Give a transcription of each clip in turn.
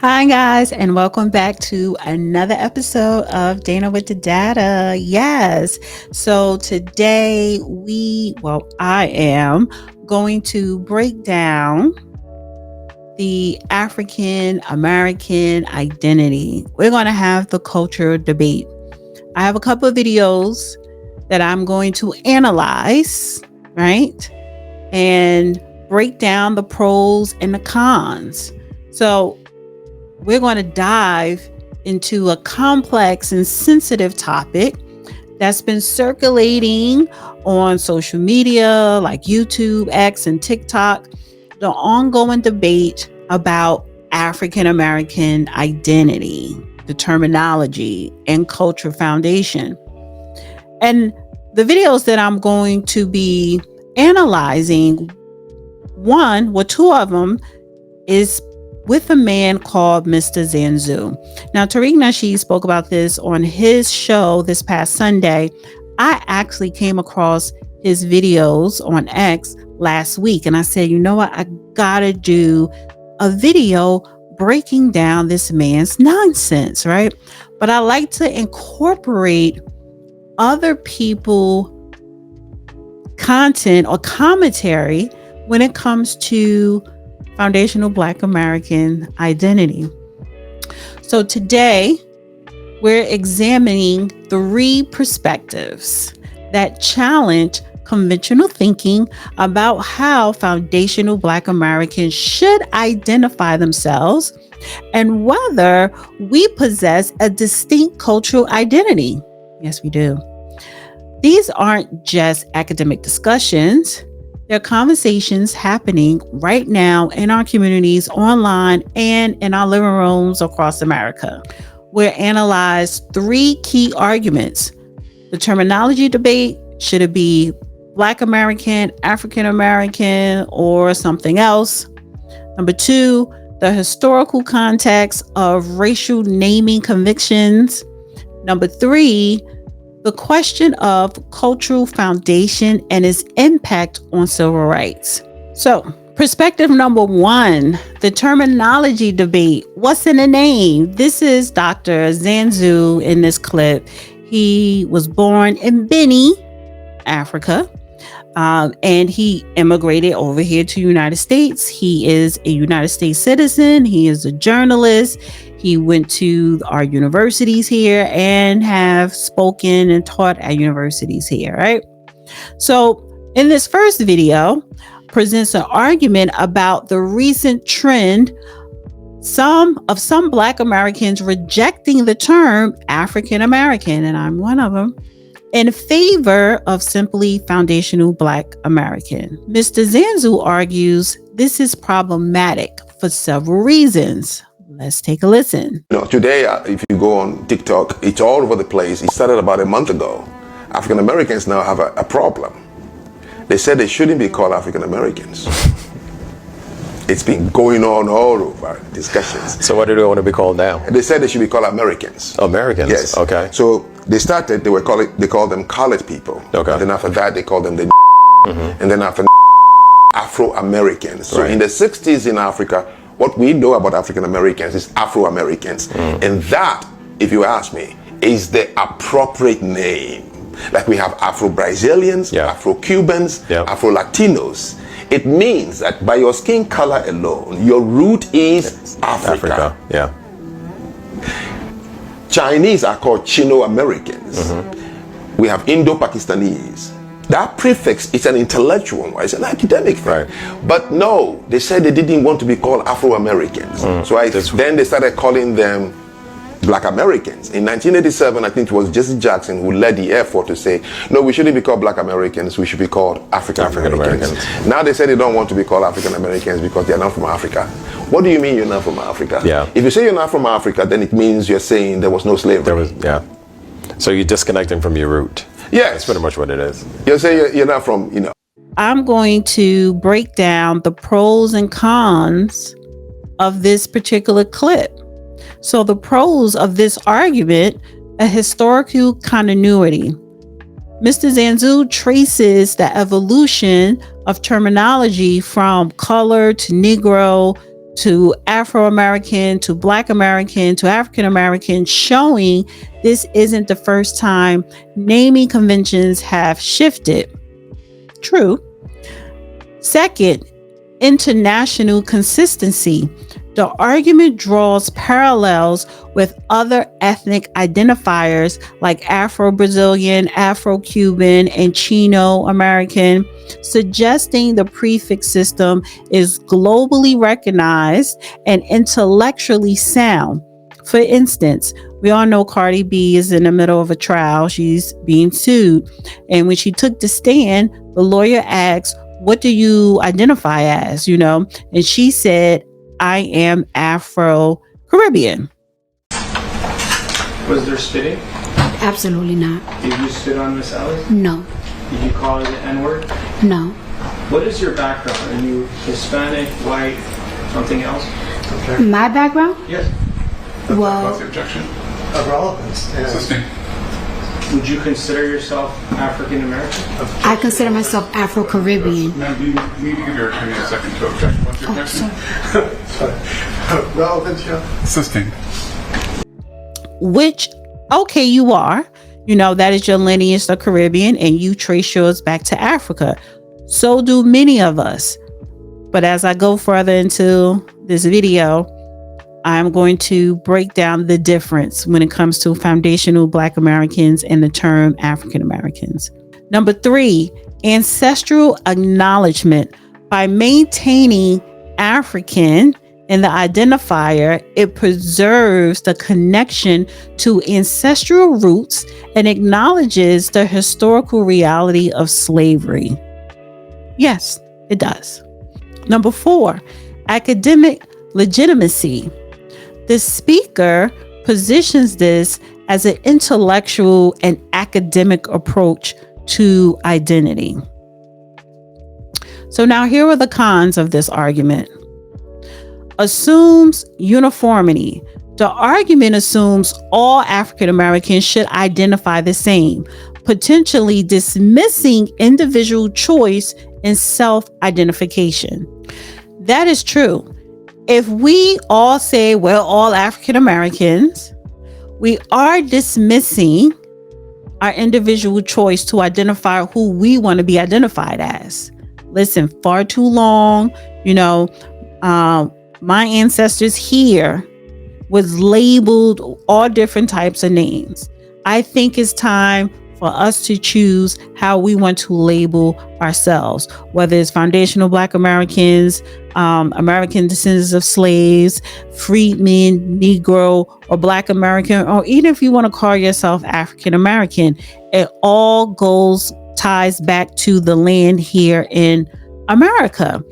Hi, guys, and welcome back to another episode of Dana with the Data. Yes. So today I am going to break down the African American identity. We're going to have the culture debate. I have a couple of videos that I'm going to analyze, right? And break down the pros and the cons. So we're going to dive into a complex and sensitive topic that's been circulating on social media like YouTube, X, and TikTok. The ongoing debate about African American identity, the terminology, and culture foundation. And the videos that I'm going to be analyzing, two of them is with a man called Mr. Zanu. Now, Tariq Nasheed spoke about this on his show this past Sunday. I actually came across his videos on X last week, and I said, you know what? I gotta do a video breaking down this man's nonsense, right? But I like to incorporate other people content or commentary when it comes to foundational Black American identity. So today we're examining 3 perspectives that challenge conventional thinking about how foundational Black Americans should identify themselves and whether we possess a distinct cultural identity. Yes, we do. These aren't just academic discussions. They're conversations happening right now in our communities, online, and in our living rooms across America. We'll analyze 3 key arguments. The terminology debate: should it be Black American, African American, or something else? Number 2, the historical context of racial naming convictions. Number 3, the question of cultural foundation and its impact on civil rights. So, perspective number 1, the terminology debate. What's in the name? This is Dr. Zanu in this clip. He was born in Benin, Africa, and he immigrated over here to the United States. He is a United States citizen. He is a journalist. He went to our universities here and have spoken and taught at universities here, right? So in this first video, presents an argument about the recent trend some Black Americans rejecting the term African American, and I'm one of them, in favor of simply foundational Black American. Mr. Zanu argues this is problematic for several reasons. Let's take a listen. Today, if you go on TikTok, it's all over the place. It started about a month ago. African Americans now have a problem. They said they shouldn't be called African Americans. It's been going on all over discussions. So what do they want to be called now? They said they should be called Americans. Americans? Yes. Okay. So they started, they called them colored people. Okay. And then after that, they called them the and then after Afro-Americans. So in the 60s in Africa, what we know about African Americans is Afro-Americans. And that, if you ask me, is the appropriate name. Like we have Afro-Brazilians, Afro-Cubans, Afro-Latinos. It means that by your skin color alone, your root is Africa. Yeah. Chinese are called Chino-Americans. We have Indo-Pakistanis. That prefix is an intellectual one, it's an academic thing. Right. But no, they said they didn't want to be called Afro-Americans. Then they started calling them Black Americans. In 1987, I think it was Jesse Jackson who led the effort to say, no, we shouldn't be called Black Americans, we should be called African Americans. Now they say they don't want to be called African Americans because they're not from Africa. What do you mean you're not from Africa? Yeah. If you say you're not from Africa, then it means you're saying there was no slavery. So you're disconnecting from your root. Yes. That's pretty much what it is. You're saying you're not from, I'm going to break down the pros and cons of this particular clip. So the pros of this argument: a historical continuity. Mr. Zanu traces the evolution of terminology from color to Negro to Afro-American, to Black American, to African American, showing this isn't the first time naming conventions have shifted. True. Second, international consistency. The argument draws parallels with other ethnic identifiers like Afro-Brazilian, Afro-Cuban, and Chino-American, suggesting the prefix system is globally recognized and intellectually sound. For instance, we all know Cardi B is in the middle of a trial. She's being sued. And when she took the stand, the lawyer asked, "What do you identify as?" And she said, "I am Afro-Caribbean." Was there spitting? Absolutely not. Did you spit on Miss Ellis? No. Did you call her the N-word? No. What is your background? Are you Hispanic, white, something else? My background? Yes. Well, What's the objection? Of relevance. Yeah. Assisting. Would you consider yourself African American? I consider myself Afro-Caribbean. Ma'am, you need to give your attorney a second to object. What's your objection? Relevance, yeah. Assisting. Which, okay, you are. That is your lineage, the Caribbean, and you trace yours back to Africa. So do many of us. But as I go further into this video, I'm going to break down the difference when it comes to foundational Black Americans and the term African Americans. Number 3, ancestral acknowledgement. By maintaining African in the identifier, it preserves the connection to ancestral roots and acknowledges the historical reality of slavery. Yes, it does. Number 4, academic legitimacy. The speaker positions this as an intellectual and academic approach to identity. So now here are the cons of this argument. Assumes uniformity. The argument assumes all African Americans should identify the same, potentially dismissing individual choice and self-identification. That is true. If we all say we're all African Americans, we are dismissing our individual choice to identify who we want to be identified as. Listen, far too long, my ancestors here was labeled all different types of names. I think it's time for us to choose how we want to label ourselves, whether it's foundational Black Americans, American descendants of slaves, freedmen, Negro, or Black American, or even if you want to call yourself African American, it all ties back to the land here in America.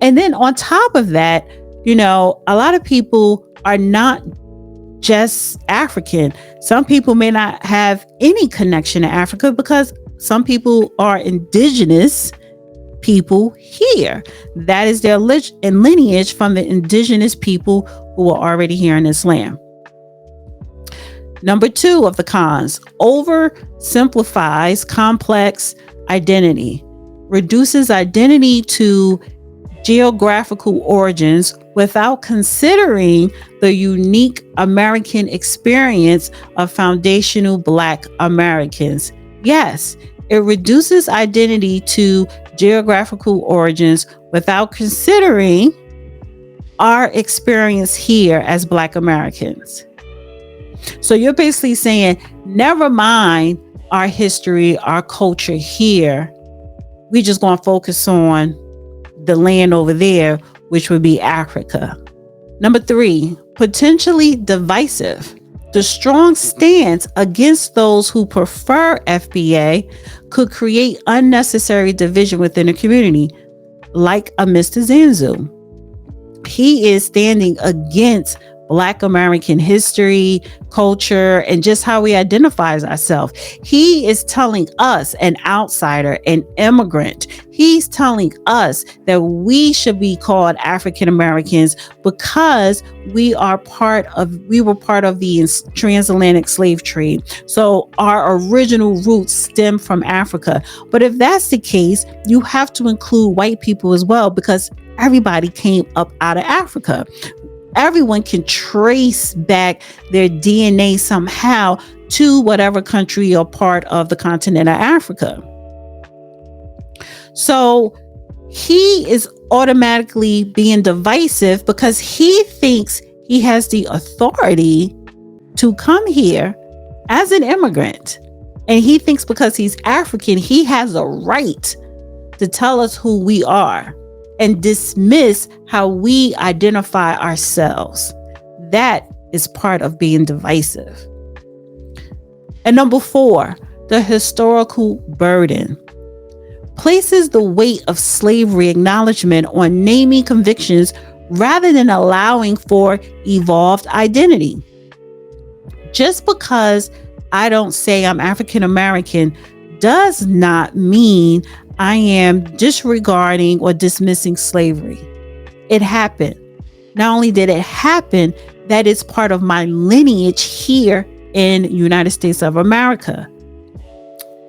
And then on top of that, a lot of people are not just African. Some people may not have any connection to Africa because some people are indigenous people here. That is their lineage from the indigenous people who are already here in this land. Number 2 of the cons, oversimplifies complex identity, reduces identity to geographical origins without considering the unique American experience of foundational Black Americans. Yes, it reduces identity to geographical origins without considering our experience here as Black Americans. So you're basically saying, never mind our history, our culture here. We just going to focus on the land over there, which would be Africa. Number 3, potentially divisive. The strong stance against those who prefer FBA could create unnecessary division within the community, like a Mr. Zanu. He is standing against Black American history, culture, and just how we identify as ourselves. He is telling us, an outsider, an immigrant, he's telling us that we should be called African Americans because we were part of the transatlantic slave trade. So our original roots stem from Africa. But if that's the case, you have to include white people as well, because everybody came up out of Africa. Everyone can trace back their DNA somehow to whatever country or part of the continent of Africa. So he is automatically being divisive because he thinks he has the authority to come here as an immigrant. And he thinks because he's African, he has a right to tell us who we are and dismiss how we identify ourselves. That is part of being divisive. And number 4, the historical burden places the weight of slavery acknowledgement on naming convictions rather than allowing for evolved identity. Just because I don't say I'm African American does not mean I am disregarding or dismissing slavery. It happened. Not only did it happen, that is part of my lineage here in the United States of America.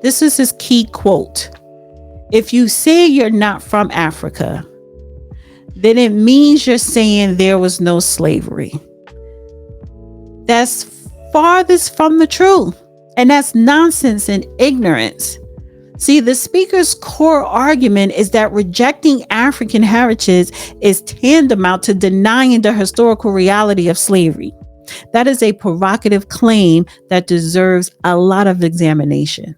This is his key quote. If you say you're not from Africa, then it means you're saying there was no slavery. That's farthest from the truth. And that's nonsense and ignorance. See, the speaker's core argument is that rejecting African heritage is tantamount to denying the historical reality of slavery. That is a provocative claim that deserves a lot of examination.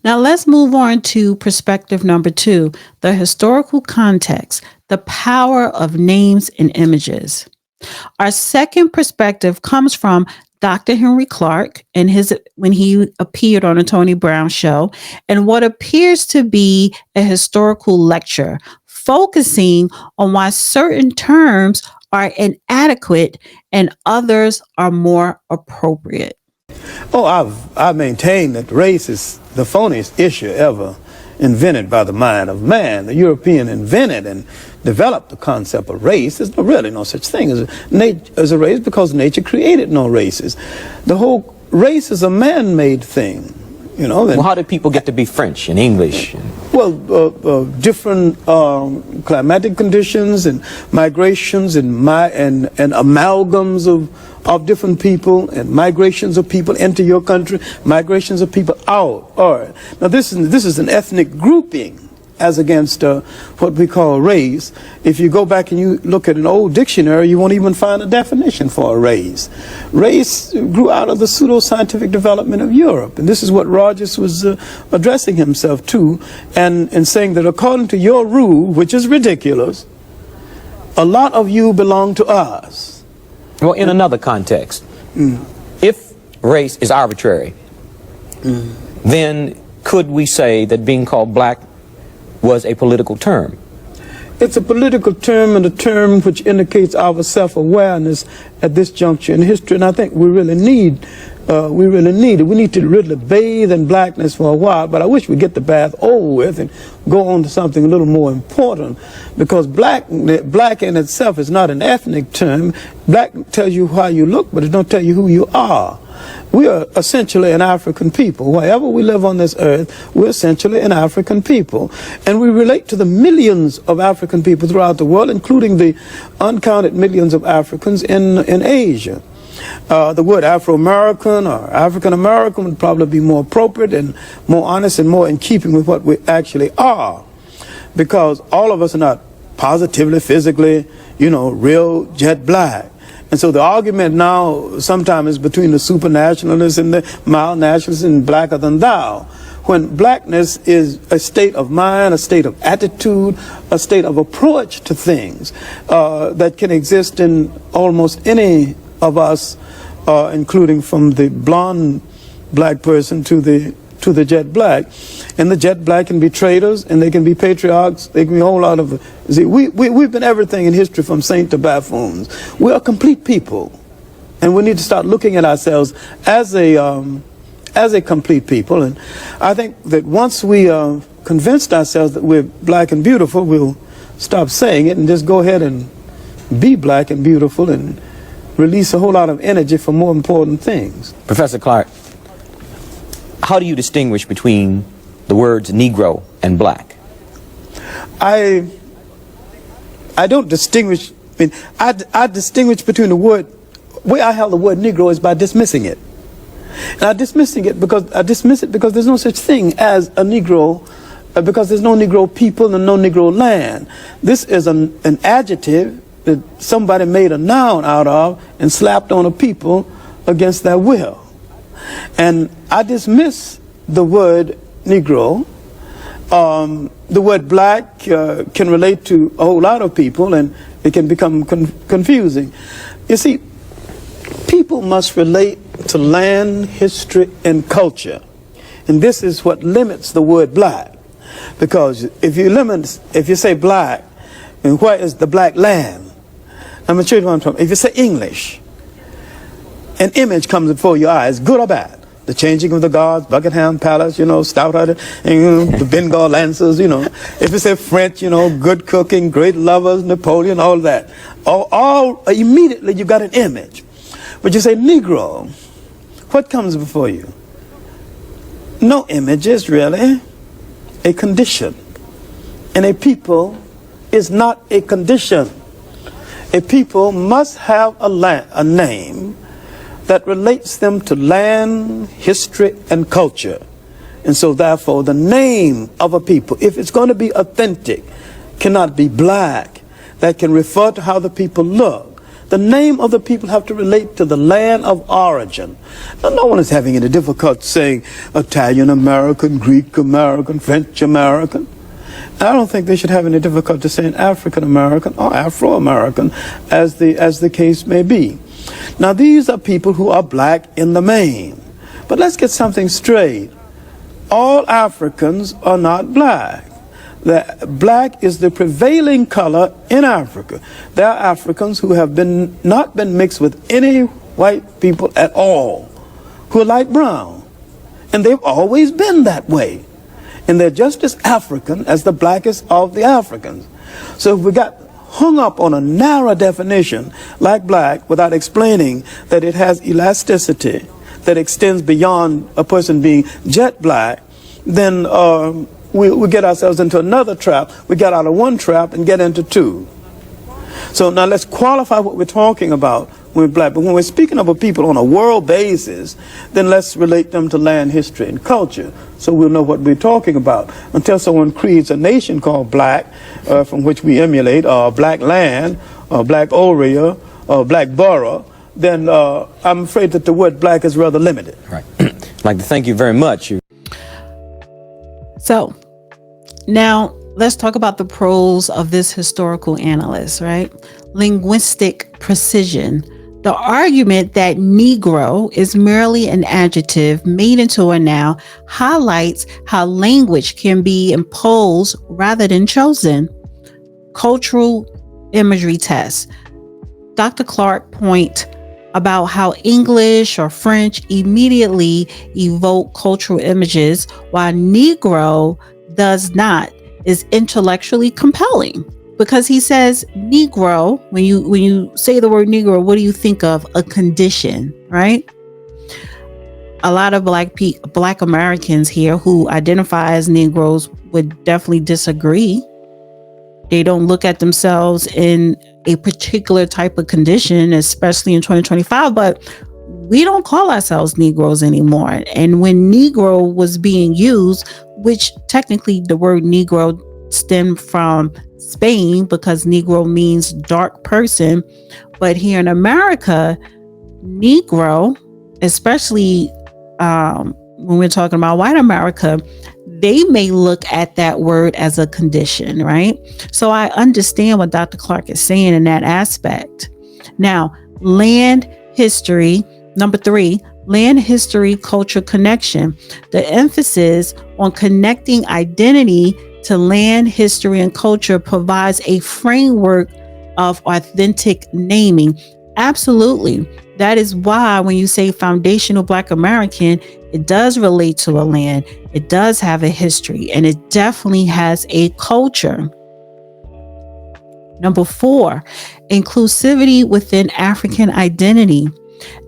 Now let's move on to perspective number 2, the historical context, the power of names and images. Our second perspective comes from Dr. Henry Clark and when he appeared on the Tony Brown show, and what appears to be a historical lecture focusing on why certain terms are inadequate and others are more appropriate. Oh, I maintain that race is the phoniest issue ever invented by the mind of man. The European invented and developed the concept of race. There's really no such thing as a race because nature created no races. The whole race is a man-made thing. You know. Well, how did people get to be French and English? Well, different climatic conditions and migrations and amalgams of different people and migrations of people into your country, migrations of people out. All right. Now this is an ethnic grouping as against what we call race. If you go back and you look at an old dictionary, you won't even find a definition for a race. Race grew out of the pseudo-scientific development of Europe. And this is what Rogers was addressing himself to and saying that according to your rule, which is ridiculous, a lot of you belong to us. Well, in another context, if race is arbitrary, then could we say that being called black was a political term? It's a political term and a term which indicates our self-awareness at this juncture in history, and I think we really need it. We need to really bathe in blackness for a while, but I wish we'd get the bath over with and go on to something a little more important, because black in itself is not an ethnic term. Black tells you how you look, but it don't tell you who you are. We are essentially an African people. Wherever we live on this earth, we're essentially an African people. And we relate to the millions of African people throughout the world, including the uncounted millions of Africans in Asia. The word Afro-American or African-American would probably be more appropriate and more honest and more in keeping with what we actually are. Because all of us are not positively, physically, real jet black. And so the argument now sometimes is between the supernationalists and the mild nationalists and blacker than thou. When blackness is a state of mind, a state of attitude, a state of approach to things that can exist in almost any of us, including from the blonde black person to the to the jet black. And the jet black can be traitors, and they can be patriarchs, they can be a whole lot of... See, we've been everything in history from saint to buffoons. We are complete people, and we need to start looking at ourselves as a complete people. And I think that once we convinced ourselves that we're black and beautiful, we'll stop saying it and just go ahead and be black and beautiful and release a whole lot of energy for more important things. Professor Clark, how do you distinguish between the words Negro and black? I don't distinguish. I distinguish between the word. The way I have the word Negro is by dismissing it. And I dismiss it because there's no such thing as a Negro, because there's no Negro people and no Negro land. This is an adjective that somebody made a noun out of and slapped on a people against their will. And I dismiss the word Negro. The word black can relate to a whole lot of people, and it can become confusing. You see, people must relate to land, history, and culture. And this is what limits the word black. Because if you say black, and where is the black land? I'm going to show you what I'm talking about. If you say English, an image comes before your eyes, good or bad. The changing of the guards, Buckingham Palace, stout-hearted, the Bengal Lancers, If you say French, good cooking, great lovers, Napoleon, all that. All immediately you got an image. But you say Negro, what comes before you? No images, really. A condition. And a people is not a condition. A people must have a name that relates them to land, history, and culture. And so therefore the name of a people, if it's going to be authentic, cannot be black. That can refer to how the people look. The name of the people have to relate to the land of origin. Now, no one is having any difficulty saying Italian American, Greek American, French American. I don't think they should have any difficulty saying African American or Afro American, as the case may be. Now, these are people who are black in the main. But let's get something straight. All Africans are not black. Black is the prevailing color in Africa. There are Africans who have not been mixed with any white people at all, who are light brown. And they've always been that way. And they're just as African as the blackest of the Africans. So if we got hung up on a narrow definition like black without explaining that it has elasticity that extends beyond a person being jet black, then we get ourselves into another trap. We get out of one trap and get into two. So now let's qualify what we're talking about when we're black. But when we're speaking of a people on a world basis, then let's relate them to land, history, and culture, so we'll know what we're talking about. Until someone creates a nation called black, from which we emulate, or black land, or black area, or black borough, then I'm afraid that the word black is rather limited. Right. I'd like to thank you very much. So now let's talk about the pros of this historical analyst, right? Linguistic precision. The argument that Negro is merely an adjective made into a noun highlights how language can be imposed rather than chosen. Cultural imagery test. Dr. Clark point about how English or French immediately evoke cultural images, while Negro does not, is intellectually compelling. Because he says Negro, when you say the word Negro, what do you think of? A condition, right? A lot of Black Americans here who identify as Negroes would definitely disagree. They don't look at themselves in a particular type of condition, especially in 2025, but we don't call ourselves Negroes anymore. And when Negro was being used, which technically the word Negro stemmed from Spain because Negro means dark person, but here in America, Negro, especially when we're talking about white America, they may look at that word as a condition, right? So I understand what Dr. Clark is saying in that aspect. Now, land history, number 3, land history culture connection. The emphasis on connecting identity to land history and culture provides a framework of authentic naming. Absolutely. That is why when you say foundational Black American, it does relate to a land, it does have a history, and it definitely has a culture. Number 4, inclusivity within African identity.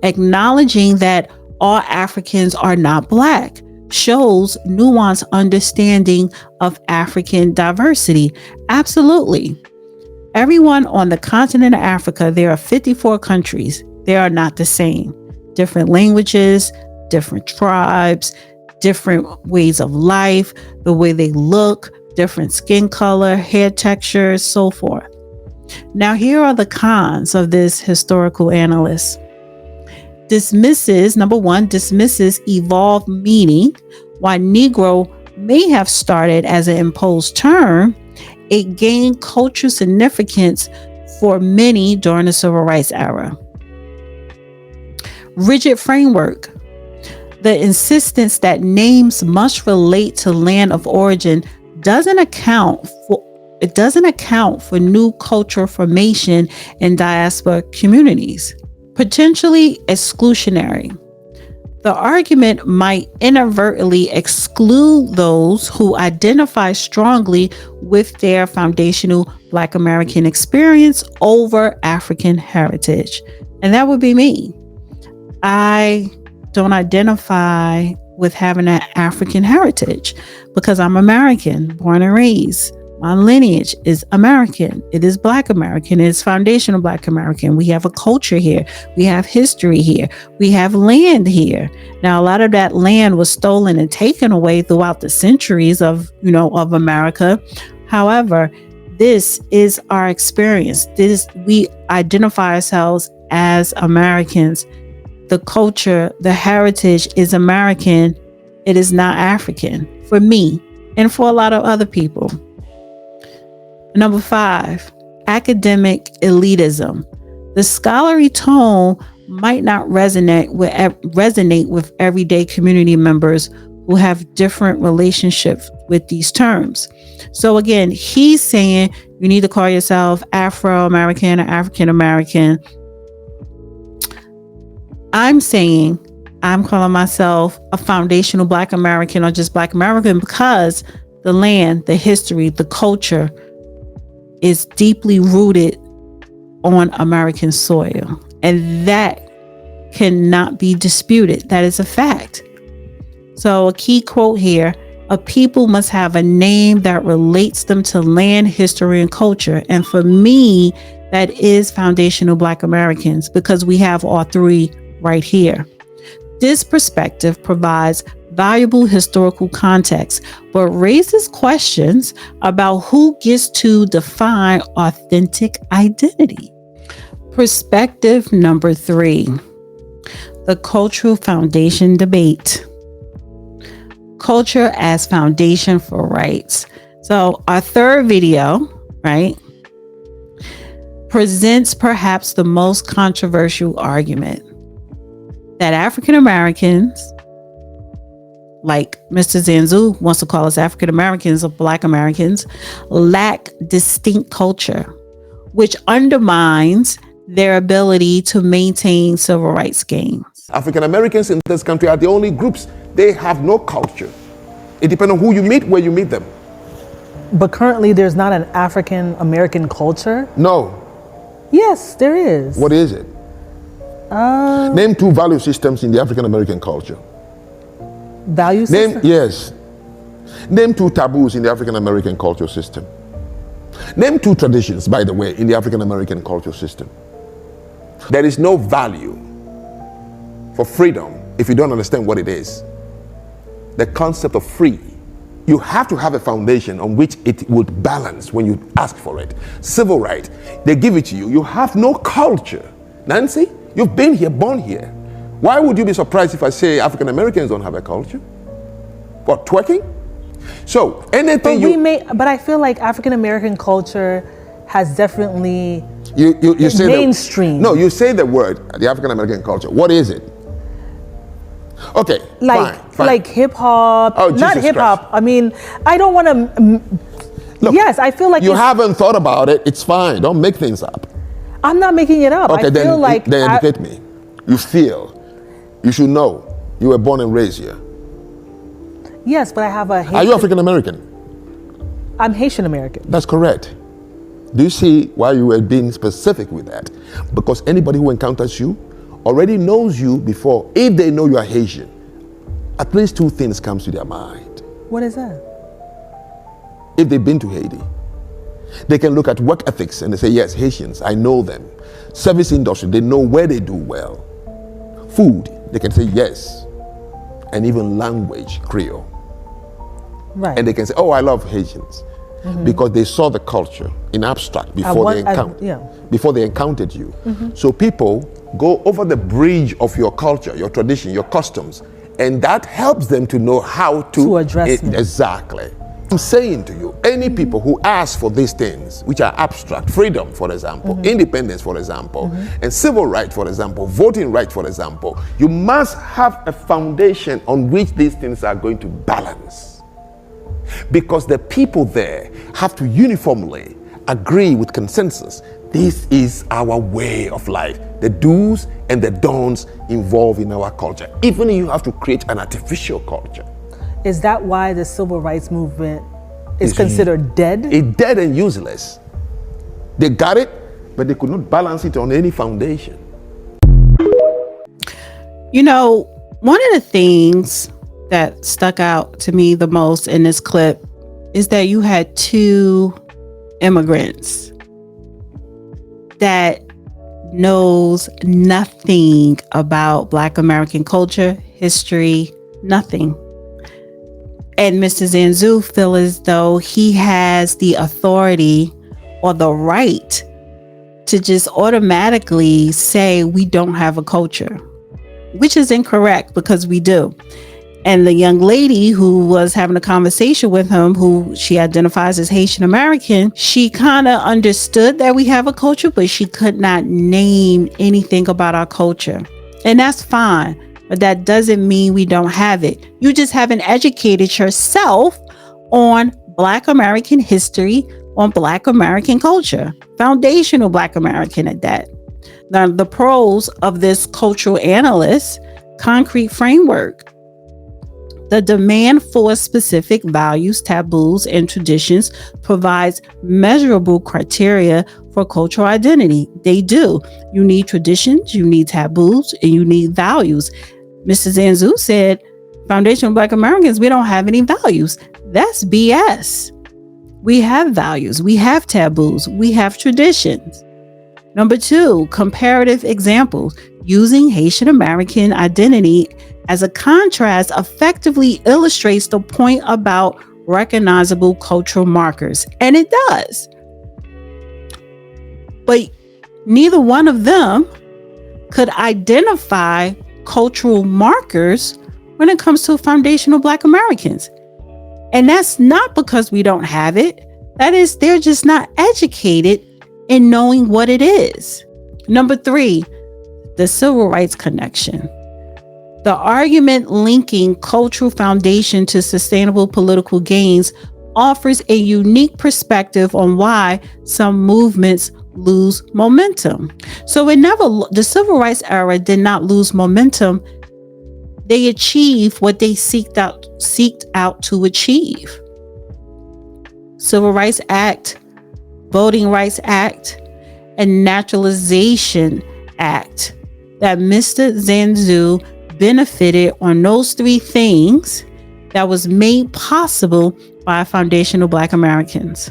Acknowledging that all Africans are not Black shows nuanced understanding of African diversity. Absolutely. Everyone on the continent of Africa, there are 54 countries. They are not the same. Different languages, different tribes, different ways of life, the way they look, different skin color, hair textures, so forth. Now, here are the cons of this historical analyst. Number 1, dismisses evolved meaning. While Negro may have started as an imposed term, it gained cultural significance for many during the Civil Rights era. Rigid framework. The insistence that names must relate to land of origin doesn't account for new cultural formation in diaspora communities. Potentially exclusionary. The argument might inadvertently exclude those who identify strongly with their foundational Black American experience over African heritage. And that would be me. I don't identify with having an African heritage because I'm American, born and raised. My lineage is American. It is Black American. It is foundational Black American. We have a culture here. We have history here. We have land here. Now, a lot of that land was stolen and taken away throughout the centuries of America. However, this is our experience. We identify ourselves as Americans. The culture, the heritage is American. It is not African for me and for a lot of other people. Number 5, academic elitism. The scholarly tone might not resonate with everyday community members who have different relationships with these terms. So again, he's saying you need to call yourself Afro-American or African-American. I'm saying I'm calling myself a foundational Black American or just Black American because the land, the history, the culture is deeply rooted on American soil. And that cannot be disputed. That is a fact. So a key quote here, a people must have a name that relates them to land, history, and culture. And for me, that is foundational Black Americans because we have all three right here. This perspective provides valuable historical context, but raises questions about who gets to define authentic identity. Perspective number 3, the cultural foundation debate. Culture as foundation for rights. So our third video, right, presents perhaps the most controversial argument that African Americans, like Mr. Zanu wants to call us African Americans or Black Americans, lack distinct culture, which undermines their ability to maintain civil rights gains. African Americans in this country are the only groups. They have no culture. It depends on who you meet, where you meet them. But currently there's not an African American culture? No. Yes, there is. What is it? Name 2 value systems in the African American culture. Value system? Yes. Name 2 taboos in the African American culture system. Name 2 traditions, by the way, in the African American culture system. There is no value for freedom if you don't understand what it is. The concept of free. You have to have a foundation on which it would balance when you ask for it. Civil right, they give it to you. You have no culture. Nancy, you've been here, born here. Why would you be surprised if I say African Americans don't have a culture? What, twerking? So anything but I feel like African American culture has definitely you say mainstream. No, you say the word, the African American culture. What is it? Okay, fine. like hip hop, Oh, not Jesus hip hop. Christ. I mean, I don't want to. Look, Yes, I feel like you haven't thought about it. It's fine. Don't make things up. I'm not making it up. Okay, I feel like then educate me. You feel, you should know, you were born and raised here. yes, but I have a. Are you African American? I'm Haitian American. That's correct. Do you see why you were being specific with that? Because anybody who encounters you already knows you before. If they know you are Haitian, at least two things comes to their mind. What is that? If they've been to Haiti, they can look at work ethics and they say, yes, Haitians, I know them. Service industry, they know where they do well. Food, they can say yes. And even language, Creole. Right. And they can say, oh, I love Haitians. Because they saw the culture in abstract before they encountered you. So people go over the bridge of your culture, your tradition, your customs, and that helps them to know how to address me. Exactly. I'm saying to you, any people who ask for these things, which are abstract, freedom, for example, independence, for example, and civil rights, for example, voting rights, for example, you must have a foundation on which these things are going to balance. Because the people there have to uniformly agree with consensus. This is our way of life. The do's and the don'ts involved in our culture. Even if you have to create an artificial culture. Is that why the civil rights movement is considered dead? It's dead and useless. They got it, but they could not balance it on any foundation. You know, one of the things that stuck out to me the most in this clip is that you had two immigrants that knows nothing about Black American culture, history, nothing. And Mr. Zanu feel as though he has the authority or the right to just automatically say we don't have a culture, which is incorrect because we do. And the young lady who was having a conversation with him, who she identifies as Haitian American, she kind of understood that we have a culture, but she could not name anything about our culture. And that's fine, but that doesn't mean we don't have it. You just haven't educated yourself on Black American history, on Black American culture, foundational Black American at that. Now, the pros of this cultural analyst concrete framework. The demand for specific values, taboos, and traditions provides measurable criteria for cultural identity. They do. You need traditions, you need taboos, and you need values. Mr. Zanu said, foundational Black Americans, we don't have any values. That's BS. We have values, we have taboos, we have traditions. Number two, comparative examples. Using Haitian American identity as a contrast effectively illustrates the point about recognizable cultural markers. And it does. But neither one of them could identify cultural markers when it comes to foundational Black Americans. And that's not because we don't have it. That is, they're just not educated in knowing what it is. Number three, the civil rights connection. The argument linking cultural foundation to sustainable political gains offers a unique perspective on why some movements lose momentum. So the civil rights era did not lose momentum. They achieved what they seeked out to achieve. Civil Rights Act, Voting Rights Act, and Naturalization Act that Mr. Zanu benefited on those three things that was made possible by foundational Black Americans.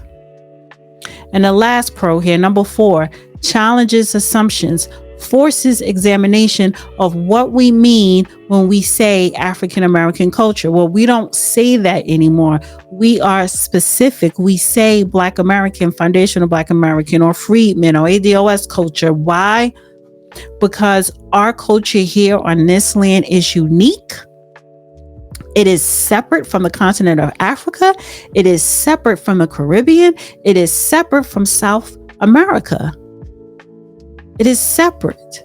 And the last pro here, number 4, challenges assumptions, forces examination of what we mean when we say African American culture. Well, we don't say that anymore. We are specific. We say Black American, foundational Black American, or freedmen, or ADOS culture. Why? Because our culture here on this land is unique. It is separate from the continent of Africa. It is separate from the Caribbean. It is separate from South America. It is separate.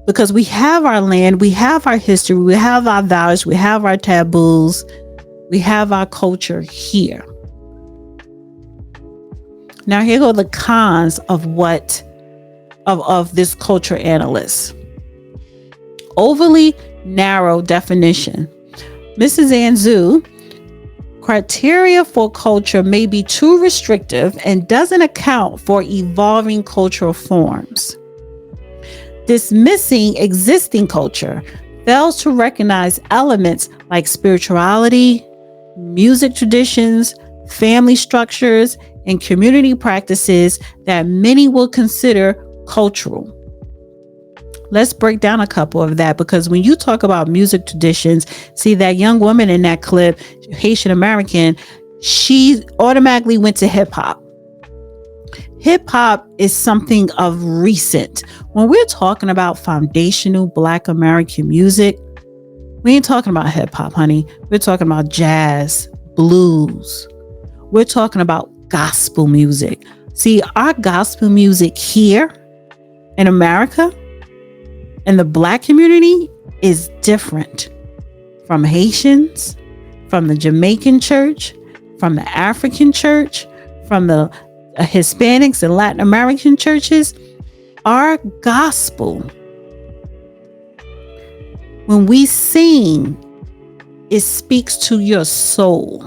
because we have our land, we have our history, we have our values, we have our taboos, we have our culture here. Now here go the cons of this culture analyst. Overly narrow definition. Mrs. Zanu, criteria for culture may be too restrictive and doesn't account for evolving cultural forms. Dismissing existing culture fails to recognize elements like spirituality, music traditions, family structures, and community practices that many will consider cultural. Let's break down a couple of that, because when you talk about music traditions, see that young woman in that clip, Haitian American, she automatically went to hip hop. Hip hop is something of recent. When we're talking about foundational Black American music, we ain't talking about hip hop, honey. We're talking about jazz, blues. We're talking about gospel music. See, our gospel music here in America and the Black community is different from Haitians, from the Jamaican church, from the African church, from the Hispanics and Latin American churches. Our gospel, when we sing, it speaks to your soul.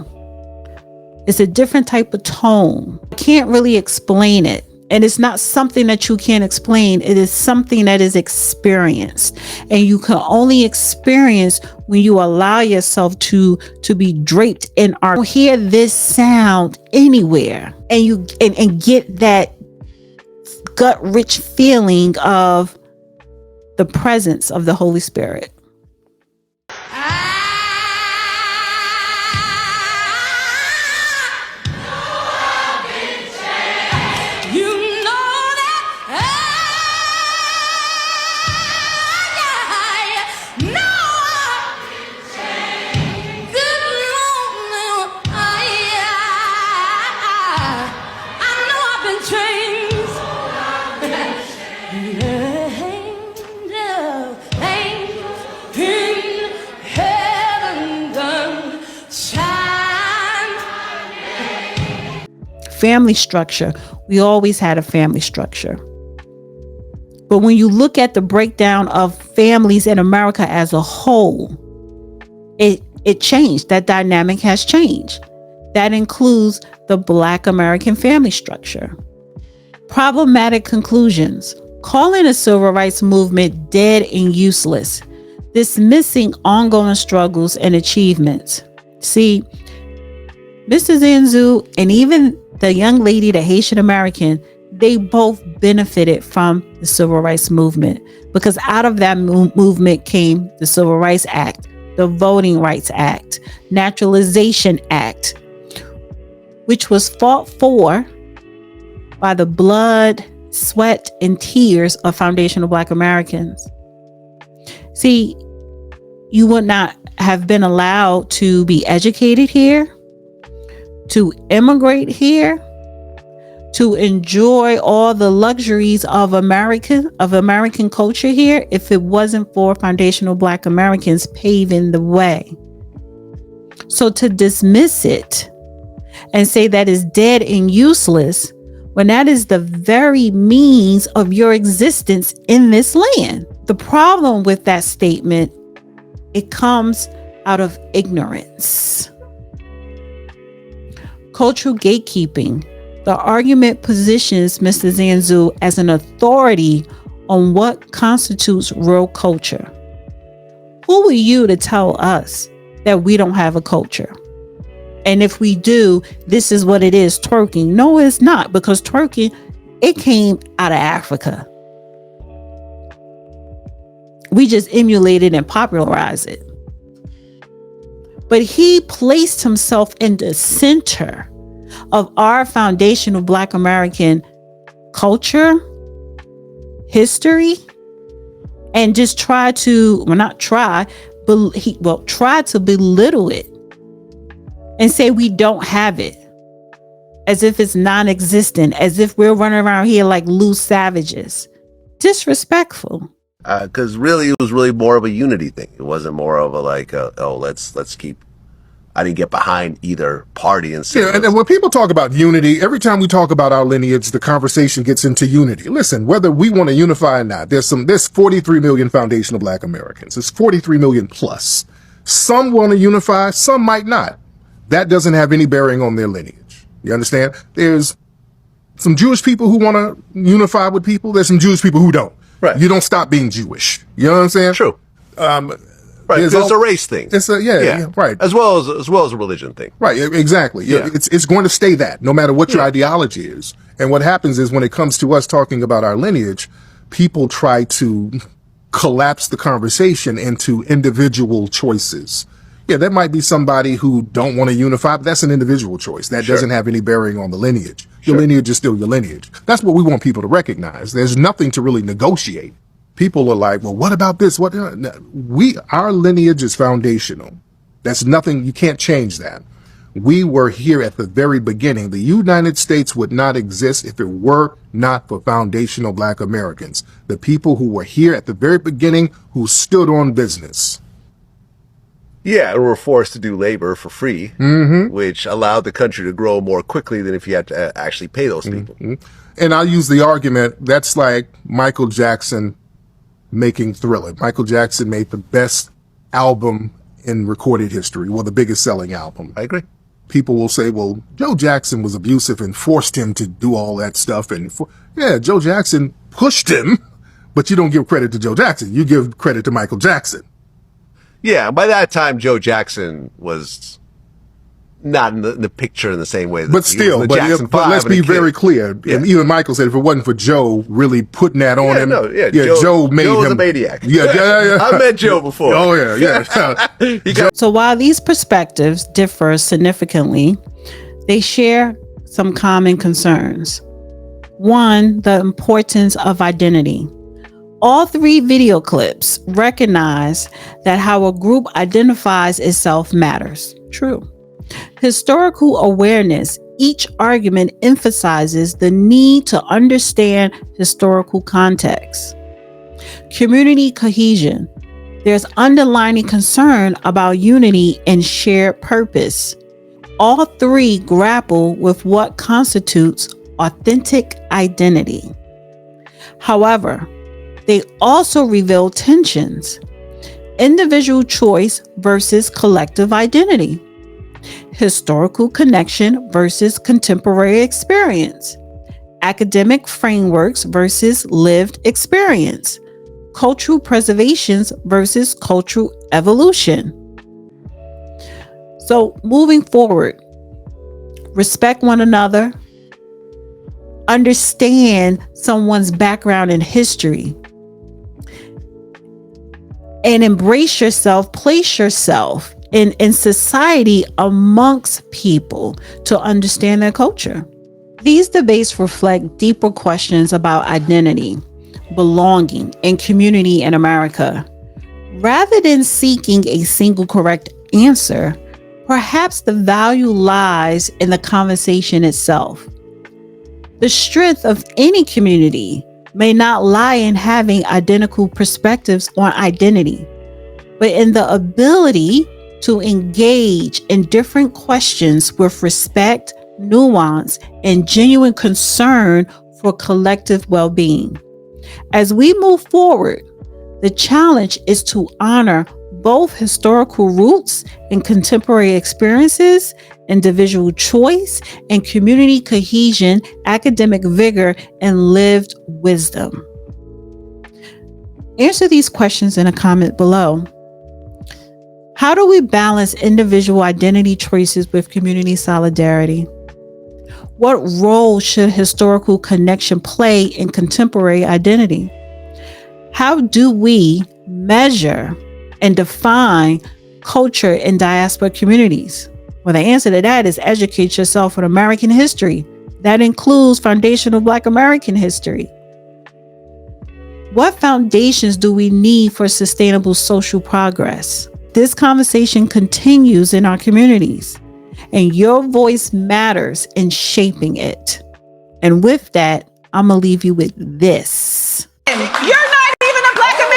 It's a different type of tone. I can't really explain it. And it's not something that you can explain. It is something that is experienced. And you can only experience when you allow yourself to be draped in art. You hear this sound anywhere and you get that gut-rich feeling of the presence of the Holy Spirit. Family structure. We always had a family structure. But when you look at the breakdown of families in America as a whole, it changed. That dynamic has changed. That includes the Black American family structure. Problematic conclusions. Calling the civil rights movement dead and useless. Dismissing ongoing struggles and achievements. See, Mr. Zanu and even the young lady, the Haitian American, they both benefited from the civil rights movement, because out of that movement came the Civil Rights Act, the Voting Rights Act, Naturalization Act, which was fought for by the blood, sweat, and tears of foundational Black Americans. See, you would not have been allowed to be educated here, to immigrate here, to enjoy all the luxuries of American culture here, if it wasn't for foundational Black Americans paving the way. So to dismiss it and say that is dead and useless, when that is the very means of your existence in this land. The problem with that statement, it comes out of ignorance. Cultural gatekeeping. The argument positions Mr. Zanu as an authority on what constitutes real culture. Who are you to tell us that we don't have a culture? And if we do, this is what it is, twerking. No, it's not, because twerking, it came out of Africa. We just emulated and popularized it. But he placed himself in the center of our foundational Black American culture, history, and just tried to belittle it and say we don't have it, as if it's non-existent, as if we're running around here like loose savages. Disrespectful. Because really, it was really more of a unity thing. It wasn't more of a let's keep. I didn't get behind either party and say. Yeah, and when people talk about unity, every time we talk about our lineage, the conversation gets into unity. Listen, whether we want to unify or not, there's 43 million foundational Black Americans. It's 43 million plus. Some want to unify, some might not. That doesn't have any bearing on their lineage. You understand? There's some Jewish people who want to unify with people. There's some Jewish people who don't. Right. You don't stop being Jewish. You know what I'm saying? True. Right, it's a race thing. It's right. As well as a religion thing. Right, exactly. Yeah. It's going to stay that, no matter what your ideology is. And what happens is when it comes to us talking about our lineage, people try to collapse the conversation into individual choices. Yeah, there might be somebody who don't want to unify, but that's an individual choice. That doesn't have any bearing on the lineage. Your lineage is still your lineage. That's what we want people to recognize. There's nothing to really negotiate. People are like, well, what about this? Our lineage is foundational. That's nothing, you can't change that. We were here at the very beginning. The United States would not exist if it were not for foundational Black Americans. The people who were here at the very beginning who stood on business. Yeah, and were forced to do labor for free, which allowed the country to grow more quickly than if you had to actually pay those people. And I'll use the argument, that's like Michael Jackson making Thriller. Michael Jackson made the best album in recorded history, the biggest selling album. I agree. People will say, well, Joe Jackson was abusive and forced him to do all that stuff. And Joe Jackson pushed him, but you don't give credit to Joe Jackson. You give credit to Michael Jackson. Yeah, by that time, Joe Jackson was not in the picture in the same way. But still, but let's be very clear. Yeah. And even Michael said if it wasn't for Joe really putting that on him, Joe made was him a maniac. Yeah. I met Joe before. Oh yeah. So while these perspectives differ significantly, they share some common concerns. One, the importance of identity. All three video clips recognize that how a group identifies itself matters. True. Historical awareness. Each argument emphasizes the need to understand historical context. Community cohesion. There's underlying concern about unity and shared purpose. All three grapple with what constitutes authentic identity. However, they also reveal tensions. Individual choice versus collective identity. Historical connection versus contemporary experience. Academic frameworks versus lived experience. Cultural preservations versus cultural evolution. So moving forward, respect one another, understand someone's background and history, and embrace yourself, place yourself in society amongst people to understand their culture. These debates reflect deeper questions about identity, belonging, and community in America. Rather than seeking a single correct answer, perhaps the value lies in the conversation itself. The strength of any community may not lie in having identical perspectives on identity, but in the ability to engage in different questions with respect, nuance, and genuine concern for collective well-being. As we move forward, the challenge is to honor both historical roots and contemporary experiences, individual choice and community cohesion, academic vigor, and lived wisdom. Answer these questions in a comment below. How do we balance individual identity choices with community solidarity? What role should historical connection play in contemporary identity? How do we measure and define culture in diaspora communities? Well, the answer to that is educate yourself on American history. That includes foundational Black American history. What foundations do we need for sustainable social progress? This conversation continues in our communities, and your voice matters in shaping it. And with that, I'm going to leave you with this. You're not even a Black American.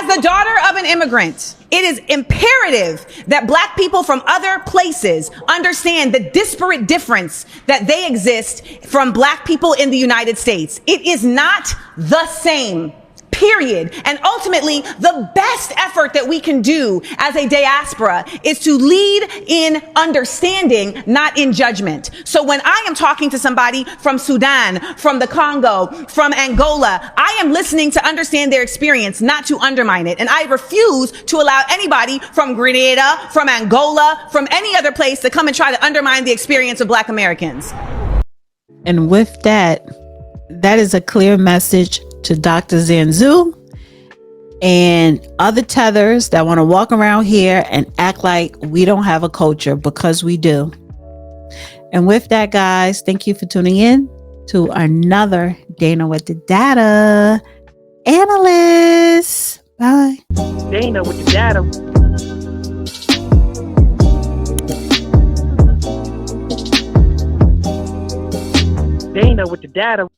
As the daughter of an immigrant, it is imperative that black people from other places understand the disparate difference that they exist from black people in the United States. It is not the same. Period. And ultimately, the best effort that we can do as a diaspora is to lead in understanding, not in judgment. So when I am talking to somebody from Sudan, from the Congo, from Angola, I am listening to understand their experience, not to undermine it. And I refuse to allow anybody from Grenada, from Angola, from any other place to come and try to undermine the experience of Black Americans. And with that, that is a clear message to Dr. Zanu and other tethers that want to walk around here and act like we don't have a culture, because we do. And with that, guys, thank you for tuning in to another Dana with the Data Analyst. Bye. Dana with the data. Dana with the data.